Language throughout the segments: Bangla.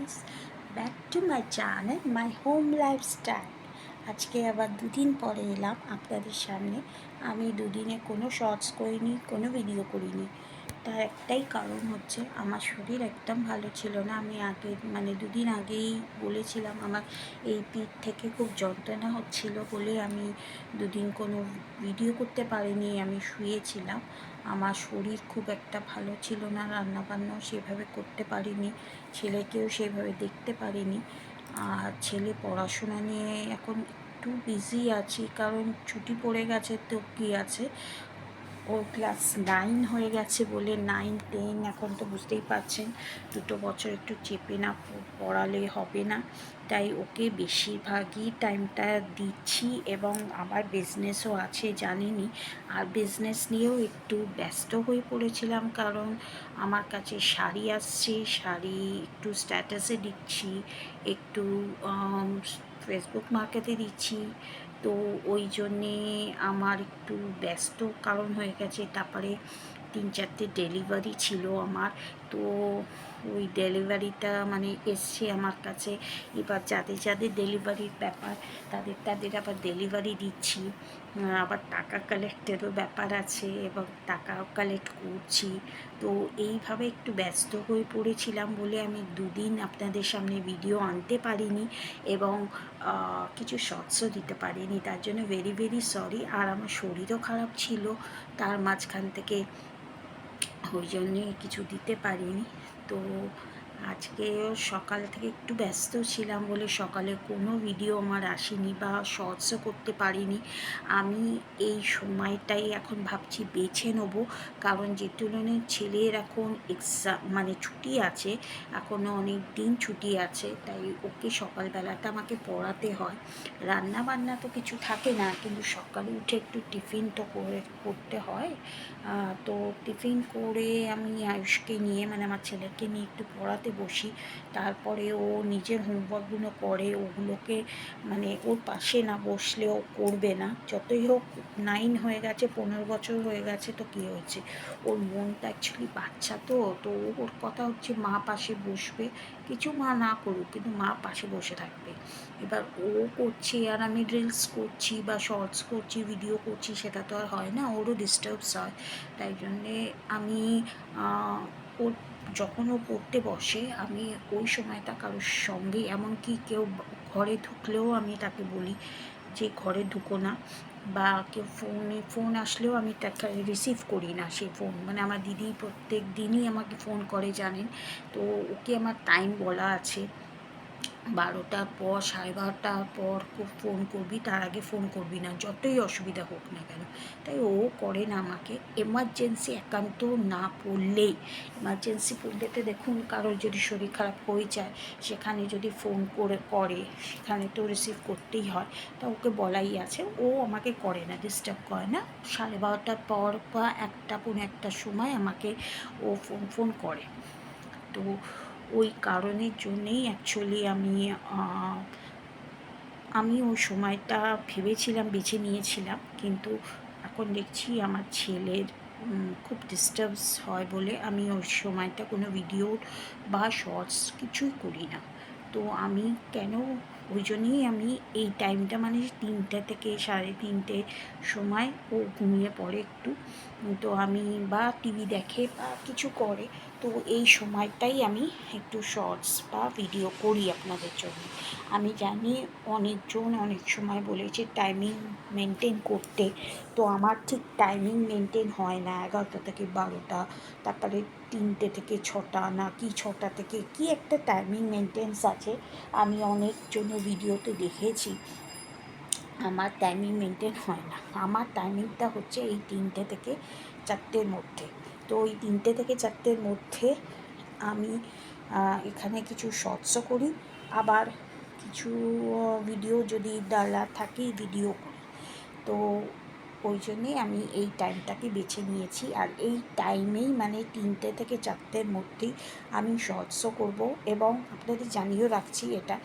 Guys, back to my channel my home lifestyle. আজকে আবার দুদিন পরে এলাম আপনাদের সামনে। আমি দুদিনে কোনো শর্টস করিনি, কোনো ভিডিও করিনি। তার একটাই কারণ হচ্ছে আমার শরীর একদম ভালো ছিল না। আমি আগে দুদিন আগেই বলেছিলাম আমার এই পিঠ থেকে খুব যন্ত্রণা হচ্ছিল বলে আমি দুদিন কোনো ভিডিও করতে পারিনি। আমি শুয়েছিলাম। আমার শরীর খুব একটা ভালো ছিল না, রান্নাবান্নাও সেভাবে করতে পারিনি, ছেলেকেও সেভাবে দেখতে পারিনি। আর ছেলে পড়াশোনা নিয়ে এখন একটু বিজি আছি, কারণ ছুটি পড়ে গেছে তো কী আছে, ও ক্লাস 9 হয়ে গেছে বলে 9, 10 এখন তো বুঝতেই পারছেন, 2 বছর একটু চেপে না পড়ালে হবে না। তাই ওকে বেশিরভাগই টাইমটা দিচ্ছি, এবং আমার বিজনেসও আছে জানেনই। আর বিজনেস নিয়েও একটু ব্যস্ত হয়ে পড়েছিলাম, কারণ আমার কাছে শাড়ি আসছে, শাড়ি একটু স্ট্যাটাসে দিচ্ছি, একটু ফেসবুক মার্কেটে দিচ্ছি। তো ওই জন্যে আমার একটু ব্যস্ত কারণ হয়ে গেছে। তারপরে 3-4টে ডেলিভারি ছিল আমার, তো ওই ডেলিভারিটা এসছে আমার কাছে। এবার যাদের যাদের ডেলিভারির ব্যাপার, তাদের আবার ডেলিভারি দিচ্ছি। আবার টাকা কালেক্টেরও ব্যাপার আছে, এবং টাকাও কালেক্ট করছি। তো এইভাবে একটু ব্যস্ত হয়ে পড়েছিলাম বলে আমি দুদিন আপনাদের সামনে ভিডিও আনতে পারিনি, এবং কিছু শর্টসও দিতে পারিনি। তার জন্য ভেরি ভেরি সরি। আর আমার শরীরও খারাপ ছিল তার মাঝখান থেকে, ওই জন্যে কিছু দিতে পারিনি। তো আজকে সকাল থেকে একটু ব্যস্ত ছিলাম বলে সকালে কোনো ভিডিও আমার আসেনি বা শর্টসও করতে পারিনি। আমি এই সময়টাই এখন ভাবছি বেছে নেবো, কারণ যে তুলনায় ছেলের এখন এক্সাম ছুটি আছে, এখনও অনেক দিন ছুটি আছে, তাই ওকে সকালবেলাটা আমাকে পড়াতে হয়। রান্না বান্না তো কিছু থাকে না, কিন্তু সকালে উঠে একটু টিফিন তো করতে হয়। তো টিফিন করে আমি আয়ুষকে নিয়ে আমার ছেলেকে নিয়ে একটু পড়াতে বসি। তারপরে ও নিজের হোমওয়ার্কগুলো করে, ওগুলোকে ওর পাশে না বসলে ও করবে না। যতই হোক 9 হয়ে গেছে, 15 বছর হয়ে গেছে, তো কী হয়েছে, ওর মনটা অ্যাকচুয়ালি বাচ্চা, তো ওর কথা হচ্ছে মা পাশে বসবে, কিছু মা না করুক, কিন্তু মা পাশে বসে থাকবে। এবার ও করছে আর আমি রিলস করছি বা শর্টস করছি, ভিডিও করছি, সেটা তো আর হয় না, ওরও ডিস্টার্বস হয়। তাই জন্যে আমি ওর যখন ও পড়তে বসে, আমি ওই সময়টা কারোর সঙ্গে, এমনকি কেউ ঘরে ঢুকলেও আমি তাকে বলি যে ঘরে ঢুকো না, বা কেউ ফোন আসলেও আমি তাকে রিসিভ করি না সেই ফোন। আমার দিদি প্রত্যেক দিনই আমাকে ফোন করে জানেন। তো ওকে আমার টাইম বলা আছে, 12টার পর, 12:30টার পর খুব ফোন করবি, তার আগে ফোন করবি না, যতই অসুবিধা হোক না কেন। তাই ও করে না আমাকে। এমার্জেন্সি একান্ত না পড়লেই, এমার্জেন্সি পড়লে তো দেখুন, কারোর যদি শরীর খারাপ হয়ে যায়, সেখানে যদি ফোন করে সেখানে তো রিসিভ করতেই হয়। তা ওকে বলাই আছে, ও আমাকে করে না, ডিস্টার্ব করে না। 12:30টার পর বা 1টা, 1:45টার সময় আমাকে ও ফোন করে। তো ওই কারণের জন্যেই অ্যাকচুয়ালি আমি ওই সময়টা ভেবেছিলাম, বেছে নিয়েছিলাম, কিন্তু এখন দেখছি আমার ছেলের খুব ডিস্টার্বস হয় বলে আমি ওই সময়টা কোনো ভিডিও বা শর্টস কিছুই করি না। তো আমি কেন, ওই জন্যেই আমি এই টাইমটা 3টে থেকে 3:30 সময় ও ঘুমিয়ে পড়ে একটু, তো আমি বা টিভি দেখে বা কিছু করে, তো এই সময়টাই আমি একটু শর্টস বা ভিডিও করি আপনাদের জন্য। আমি জানি অনেকজন অনেক সময় বলেছে টাইমিং মেনটেন করতে, তো আমার ঠিক টাইমিং মেনটেন হয় না। 11টা থেকে 12টা, তারপরে 3টে থেকে 6টা, না কি 6টা থেকে কি একটা টাইমিং মেনটেন্স আছে। আমি অনেকজনের ভিডিওতে দেখেছি, আমার টাইমিং মেনটেন হয় না। আমার টাইমিংটা হচ্ছে এই 3টে থেকে 4টের মধ্যে। তো ওই 3টে থেকে 4টের মধ্যে আমি এখানে কিছু শর্টসও করি, আবার কিছু ভিডিও যদি ডালা থাকে ভিডিও করি। তো ওই জন্যেই আমি এই টাইমটাকে বেছে নিয়েছি, আর এই টাইমেই 3টে থেকে 4টের মধ্যেই আমি শর্টসও করব, এবং আপনাদের জানিয়েও রাখছি এটা।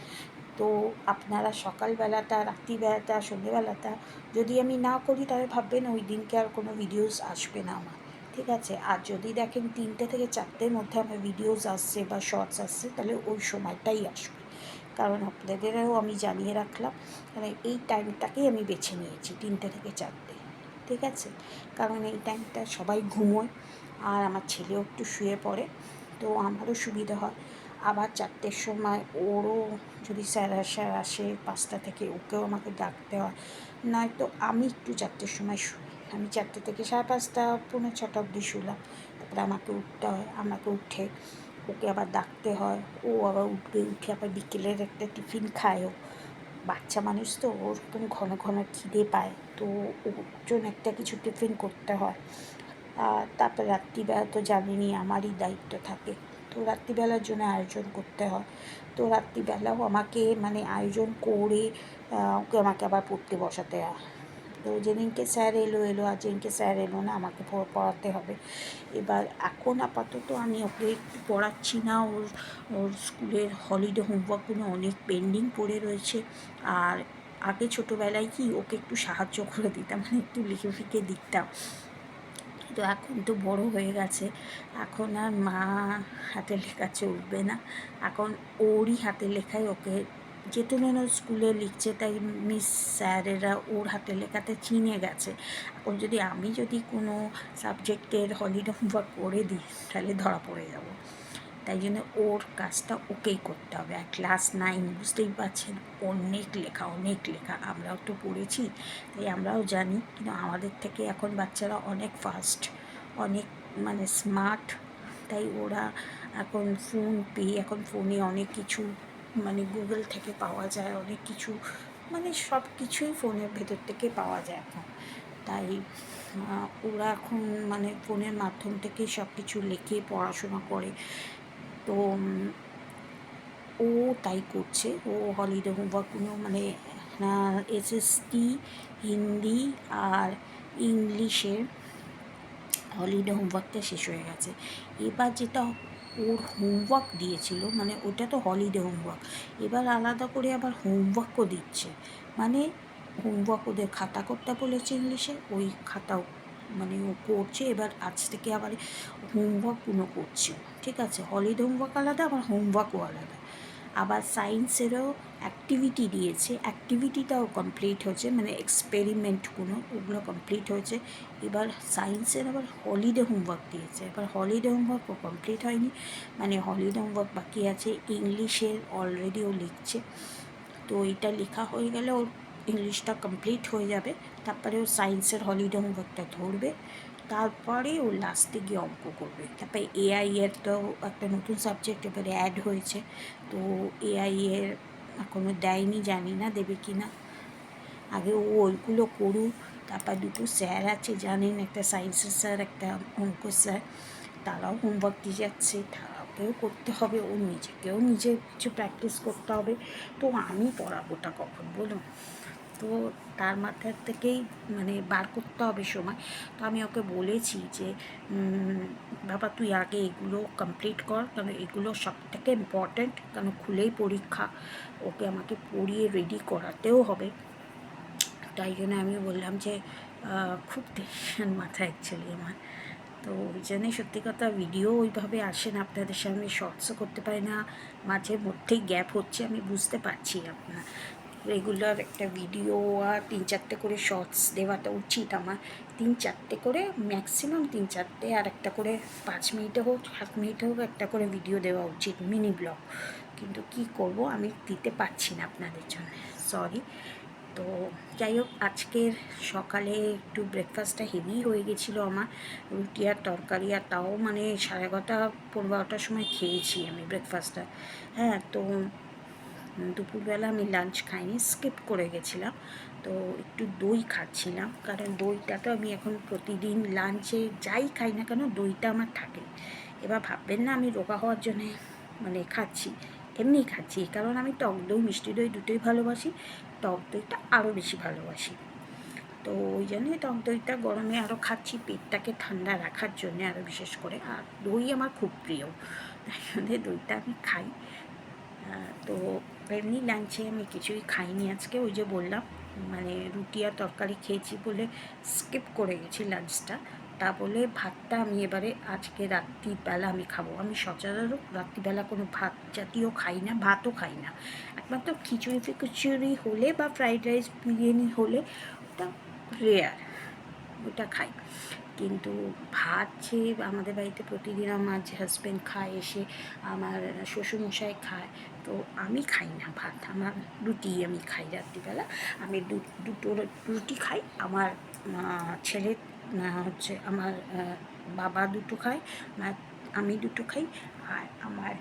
তো আপনারা সকালবেলাটা, রাত্রিবেলাটা, সন্ধেবেলাটা যদি আমি না করি, তাহলে ভাববেন ওই দিনকে আর কোনো ভিডিওস আসবে না আমার। ঠিক আছে। আর যদি দেখেন 3টে থেকে 4টের মধ্যে আমার ভিডিওস আসছে বা শর্টস আসছে, তাহলে ওই সময়টাই আসবে। কারণ আপনাদেরও আমি জানিয়ে রাখলাম, মানে এই টাইমটাকেই আমি বেছে নিয়েছি, 3টে থেকে 4টে, ঠিক আছে। কারণ এই টাইমটা সবাই ঘুমোয়, আর আমার ছেলেও একটু শুয়ে পড়ে, তো আমারও সুবিধা হয়। আবার 4টের সময় ওরও যদি স্যার আসে 5টা থেকে, ওকেও আমাকে ডাকতে হয়, নয়তো আমি একটু 4টের সময় শুই। আমি 4টে থেকে 5:30, পৌনে 6টা অবধি শুলাম, তারপরে আমাকে উঠতে হয়, আমাকে উঠে ওকে আবার ডাকতে হয়, ও আবার উঠবে, উঠে আবার বিকেলের একটা টিফিন খায়। ও বাচ্চা মানুষ তো, ওরকম ঘন ঘন খিদে পায়, তো ওর জন্য একটা কিছু টিফিন করতে হয়। আর তারপর রাত্রিবেলা তো জানেনই আমারই দায়িত্ব থাকে, তো রাত্রিবেলার জন্য আয়োজন করতে হয়। তো রাত্রিবেলাও আমাকে মানে আয়োজন করে ওকে আমাকে আবার পড়তে বসাতে হয়। তো যেদিনকে স্যার এলো, আর যেদিনকে স্যার এলো না, আমাকে পড়াতে হবে। এবার এখন আপাতত আমি ওকে একটু পড়াচ্ছি না, ওর ওর স্কুলের হলিডে হোমওয়ার্কগুলো অনেক পেন্ডিং পড়ে রয়েছে। আর আগে ছোটোবেলায় কি ওকে একটু সাহায্য করে দিতাম, মানে একটু লিখে ফিখে দিতাম, তো এখন তো বড় হয়ে গেছে, এখন আর মা হাতের লেখা চলবে না, এখন ওরই হাতের লেখায় ওকে, যেহেতু স্কুলে লিখছে, তাই মিস স্যারেরা ওর হাতের লেখাতে চিনে গেছে। এখন যদি কোনো সাবজেক্টের হলিডে হোমওয়ার্ক করে দিই, তাহলে ধরা পড়ে যাব। তাই জন্য ওর কাজটা ওকেই করতে হবে। আর ক্লাস 9, বুঝতেই পারছেন, অনেক লেখা। আমরাও তো পড়েছি, তাই আমরাও জানি, কিন্তু আমাদের থেকে এখন বাচ্চারা অনেক ফাস্ট, অনেক মানে স্মার্ট। তাই ওরা এখন ফোন পেয়ে, এখন ফোনে অনেক কিছু মানে গুগল থেকে পাওয়া যায়, অনেক কিছু মানে সব কিছুই ফোনের ভেতর থেকে পাওয়া যায় এখন। তাই ওরা এখন মানে ফোনের মাধ্যম থেকেই সব কিছু লেখে, পড়াশোনা করে। তো ও তাই করছে, ও হলিডে হোমওয়ার্কগুলো মানে এসএসটি, হিন্দি আর ইংলিশের হলিডে হোমওয়ার্কটা শেষ হয়ে গেছে। এবার যেটা ওর হোমওয়ার্ক দিয়েছিল, মানে ওটা তো হলিডে হোমওয়ার্ক, এবার আলাদা করে আবার হোমওয়ার্কও দিচ্ছে। মানে হোমওয়ার্ক ওদের খাতা করতে বলেছে ইংলিশে, ওই খাতাও মানে ও করছে। এবার আজ থেকে আবার হোমওয়ার্কগুলো করছে, ঠিক আছে। হলিডে হোমওয়ার্ক আলাদা, আবার হোমওয়ার্কও আলাদা। আবার সায়েন্সেরও অ্যাক্টিভিটি দিয়েছে, অ্যাক্টিভিটিটাও কমপ্লিট হয়েছে, মানে এক্সপেরিমেন্টগুলো ওগুলো কমপ্লিট হয়েছে। এবার সায়েন্সের আবার হলিডে হোমওয়ার্ক দিয়েছে, এবার হলিডে হোমওয়ার্কও কমপ্লিট হয়নি, মানে হলিডে হোমওয়ার্ক বাকি আছে। ইংলিশের অলরেডি ও লিখছে, তো এটা লেখা হয়ে গেলে ওর ইংলিশটা কমপ্লিট হয়ে যাবে। তারপরে ও সায়েন্সের হলিডে হোমওয়ার্কটা ধরবে, তারপরে ও লাস্টে গিয়ে অঙ্ক করবে। তারপরে এআই এর তো একটা নতুন সাবজেক্ট এবারে অ্যাড হয়েছে, তো এআই এর এখনও দেয়নি, জানি না দেবে কি না। আগে ও ওইগুলো করুক, তারপর দুটো স্যার আছে জানেন, একটা সায়েন্সের স্যার, একটা অঙ্ক স্যার, তারাও হোমওয়ার্ক দিয়ে যাচ্ছে, তারাকেও করতে হবে, ও নিজে কিছু প্র্যাকটিস করতে হবে। তো আমি পড়াবোটা কখন বলুন? তো তার মাথার থেকেই মানে বার করতে হবে সময়। তো আমি ওকে বলেছি যে বাবা তুই আগে এগুলো কমপ্লিট কর, কারণ এগুলো সবথেকে ইম্পর্ট্যান্ট, কারণ খুলেই পরীক্ষা, ওকে আমাকে পড়িয়ে রেডি করাতেও হবে। তাই জন্য আমি বললাম যে খুব টেনশন মাথায় অ্যাকচুয়ালি আমার। তো ওই জন্যই সত্যি কথা ভিডিও ওইভাবে আসে না আপনাদের সামনে, শর্টসও করতে পারি না, মাঝে মধ্যেই গ্যাপ হচ্ছে, আমি বুঝতে পারছি। আপনার রেগুলার একটা ভিডিও আর 3-4টে করে শর্টস দেওয়াটা উচিত আমার, 3-4টে করে ম্যাক্সিমাম, 3-4টে, আর একটা করে 5 মিনিটে হোক 7 মিনিটে হোক একটা করে ভিডিও দেওয়া উচিত, মিনি ব্লগ। কিন্তু কি করব, আমি দিতে পারছি না আপনাদের জন্য, সরি। তো যাই হোক, আজকের সকালে একটু ব্রেকফাস্টটা হেভি হয়ে গেছিলো আমার, রুটি আর তরকারি, আর তাও মানে 11:30 12টার সময় খেয়েছি আমি ব্রেকফাস্টটা। হ্যাঁ, তো দুপুরবেলা আমি লাঞ্চ খাইনি, স্কিপ করে গেছিলাম। তো একটু দই খাচ্ছিলাম, কারণ দইটা তো আমি এখন প্রতিদিন লাঞ্চে যাই খাই না কেন, দইটা আমার থাকে। এবার ভাববেন না আমি রোগা হওয়ার জন্যে মানে খাচ্ছি, এমনিই খাচ্ছি, কারণ আমি টক দই মিষ্টি দই দুটোই ভালোবাসি, টক দইটা আরও বেশি ভালোবাসি। তো ওই জন্যই টক দইটা গরমে আরও খাচ্ছি, পেটটাকে ঠান্ডা রাখার জন্যে আরও বিশেষ করে। আর দই আমার খুব প্রিয়, তাই জন্যে দইটা আমি খাই। তো এমনি লাঞ্চে আমি কিছুই খাইনি আজকে, ওই যে বললাম মানে রুটি আর তরকারি খেয়েছি বলে স্কিপ করে গেছি লাঞ্চটা। তা বলে ভাতটা আমি এবারে আজকে রাত্রিবেলা আমি খাবো। আমি সচরাচর রাত্রিবেলা কোনো ভাত জাতীয় খাই না, ভাতও খাই না। একমাত্র খিচুড়ি ফিচুড়ি হলে বা ফ্রাইড রাইস বিরিয়ানি হলে ওটা রেয়ার, ওটা খাই। কিন্তু ভাত যে আমাদের বাড়িতে প্রতিদিন আমার যে হাজব্যান্ড খায়, এসে আমার শ্বশুরমশাই খায়, তো আমি খাই না ভাত। আমার রুটি আমি খাই রাত্রিবেলা। আমি দুটো রুটি খাই। আমার ছেলে হচ্ছে আমার বাবা দুটো খায়, আমি দুটো খাই, আর আমার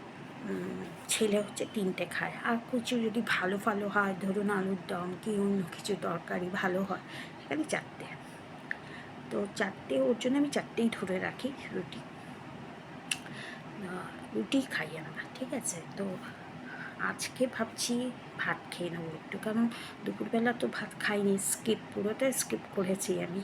ছেলে হচ্ছে তিনটে খায়। আর কিছু যদি ভালো ভালো হয়, ধরুন আলুর দম কি অন্য কিছু তরকারি ভালো হয়, সেখানে চারটে। তো চারটে, ওর জন্য আমি চারটেই ধরে রাখি রুটি। রুটি খাই আমরা, ঠিক আছে। তো আজকে ভাবছি ভাত খেয়ে নেবো একটু, কারণ দুপুরবেলা তো ভাত খাইনি, পুরোটা স্কিপ করেছি আমি।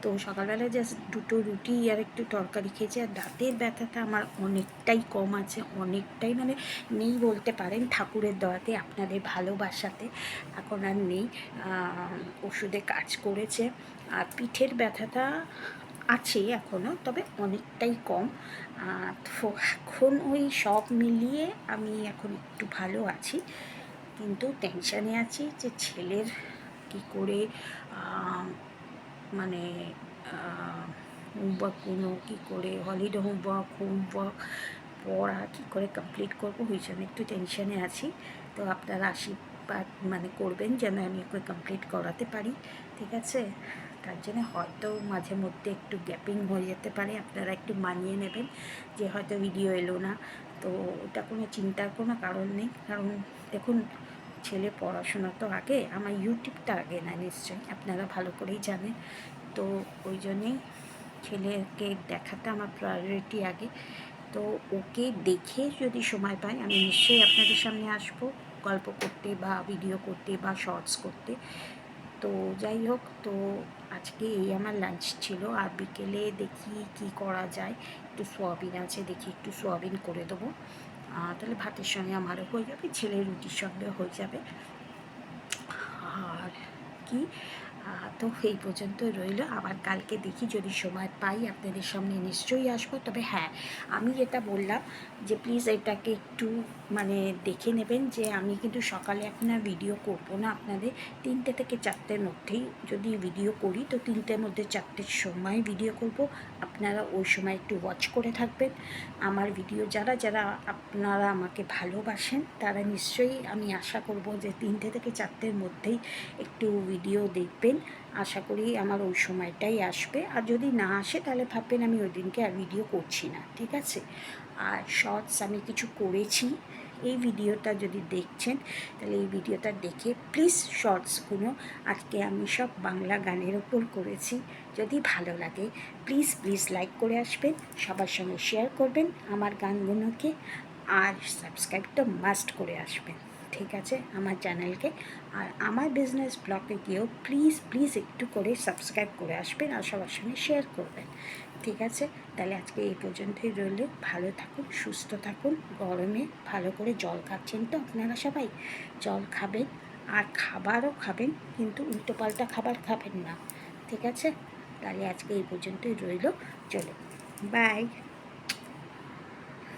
তো সকালবেলা জাস্ট দুটো রুটি আর একটু তরকারি খেয়েছি। আর দাঁতের ব্যথাটা আমার অনেকটাই কম আছে, অনেকটাই, মানে নেই বলতে পারেন। ঠাকুরের দয়াতে, আপনাদের ভালোবাসাতে এখন আর নেই, ওষুধে কাজ করেছে। আর পিঠের ব্যথাটা আছে এখনও, তবে অনেকটাই কম। তো এখন ওই সব মিলিয়ে আমি এখন একটু ভালো আছি, কিন্তু টেনশানে আছি যে ছেলের কী করে মানে হোমওয়ার্কগুলো কী করে, হলিডে হোমওয়ার্ক পড়া কী করে কমপ্লিট করবো, ওই জন্য একটু টেনশানে আছি। তো আপনারা আশীর্বাদ মানে করবেন যেন আমি ওকে কমপ্লিট করাতে পারি, ঠিক আছে। তার জন্য হয়তো মাঝে মধ্যে একটু গ্যাপিং হয়ে যেতে পারে, আপনারা একটু মানিয়ে নেবেন যে হয়তো ভিডিও এলো না। তো ওটা কোনো চিন্তার কোনো কারণ নেই, কারণ দেখুন, ছেলে পড়াশোনা তো আগে, আমার ইউটিউবটা আগে না, নিশ্চয়ই আপনারা ভালো করেই জানেন। তো ওই জন্যেই ছেলেকে দেখাটা আমার প্রায়োরিটি আগে। তো ওকে দেখে যদি সময় পাই, আমি নিশ্চয়ই আপনাদের সামনে আসবো গল্প করতে বা ভিডিও করতে বা শর্টস করতে। তো যাই হোক, তো আজকে এই আমার লাঞ্চ ছিল। আর বিকেলে দেখি কি করা যায়, একটু সোয়াবিন আছে, দেখি একটু সোয়াবিন করে দেবো, তাহলে ভাতের সঙ্গে আমারও হয়ে যাবে, ছেলের রুটির সঙ্গে হয়ে যাবে। আর কি, তো এই পর্যন্তই রইল। আবার কালকে দেখি যদি সময় পাই আপনাদের সামনে নিশ্চয়ই আসবো। তবে হ্যাঁ, আমি যেটা বললাম যে প্লিজ এটাকে একটু মানে দেখে নেবেন যে আমি কিন্তু সকালে এখন আর ভিডিও করব না আপনাদের। 3টে থেকে 4টের মধ্যেই যদি ভিডিও করি, তো 3টের মধ্যে 4টের সময় ভিডিও করব। আপনারা ওই সময় একটু ওয়াচ করে থাকবেন আমার ভিডিও। যারা যারা আপনারা আমাকে ভালোবাসেন, তারা নিশ্চয়ই, আমি আশা করব যে 3টে থেকে 4টের মধ্যেই একটু ভিডিও দেখবেন। আশা করি আমার ওই সময়টাই আসবে। আর যদি না আসে, তাহলে ভাববেন আমি ওই দিনকে আর ভিডিও করছি না, ঠিক আছে। আর শর্টস আমি কিছু করেছি, এই ভিডিওটা যদি দেখছেন, তাহলে এই ভিডিওটা দেখে প্লিজ শর্টসগুলো, আজকে আমি সব বাংলা গানের ওপর করেছি, যদি ভালো লাগে প্লিজ প্লিজ লাইক করে আসবেন, সবার সঙ্গে শেয়ার করবেন আমার গানগুলোকে, আর সাবস্ক্রাইবটা মাস্ট করে আসবেন, ঠিক আছে, আমার চ্যানেলকে। আর আমার বিজনেস ব্লগে গিয়েও প্লিজ প্লিজ একটু করে সাবস্ক্রাইব করে আসবেন আর সবার সঙ্গে শেয়ার করবেন, ঠিক আছে। তাহলে আজকে এই পর্যন্তই রইল। ভালো থাকুন, সুস্থ থাকুন। গরমে ভালো করে জল খাচ্ছেন তো আপনারা সবাই, জল খাবেন আর খাবারও খাবেন, কিন্তু উল্টোপাল্টা খাবার খাবেন না, ঠিক আছে। তাহলে আজকে এই পর্যন্তই রইল, চলো বাই।